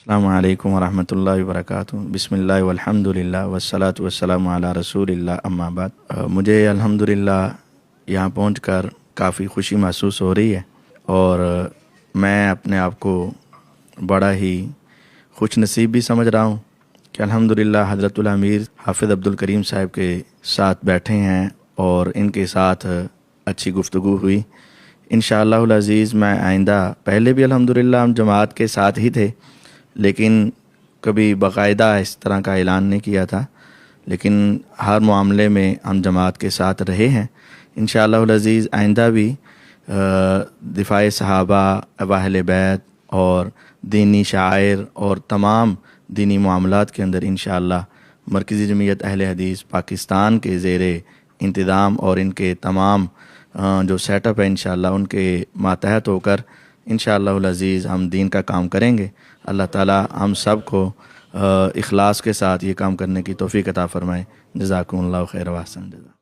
अस्सलामु अलैकुम वरहमतुल्लाहि वबरकातुहू। बिस्मिल्लाह वल्हम्दुलिल्लाह वस्सलातु वस्सलामु अला रसूलिल्लाह अम्मा बाद। मुझे अल्हम्दुलिल्लाह यहाँ पहुँचकर काफ़ी खुशी महसूस हो रही है और मैं अपने आप को बड़ा ही खुश नसीब भी समझ रहा हूँ कि अल्हम्दुलिल्लाह हज़रतुल अमीर हाफ़िज़ अब्दुल करीम साहब के साथ बैठे हैं और इनके साथ अच्छी गुफ्तगू हुई। इंशाअल्लाहुल अज़ीज़ मैं आइंदा, पहले भी अल्हम्दुलिल्लाह हम जमात के साथ ही थे लेकिन कभी बाकायदा इस तरह का ऐलान नहीं किया था, लेकिन हर मामले में हम जमात के साथ रहे हैं। इंशाअल्लाहुल अज़ीज़ आइंदा भी दिफ़ाए सहाबा, अहले बैत और दीनी शायर और तमाम दीनी मामलात के अंदर इंशाअल्लाह मरकज़ी जमीयत अहले हदीस पाकिस्तान के ज़ेरे इंतज़ाम और इनके तमाम जो सेटअप है इंशाअल्लाह उनके मातहत होकर इंशाअल्लाहुल अज़ीज़ हम दीन का काम करेंगे। अल्लाह ताला हम सब को इखलास के साथ ये काम करने की तौफ़ीक़ अता फ़रमाए। जज़ाकुमुल्लाहु खैर व अहसन जज़ा।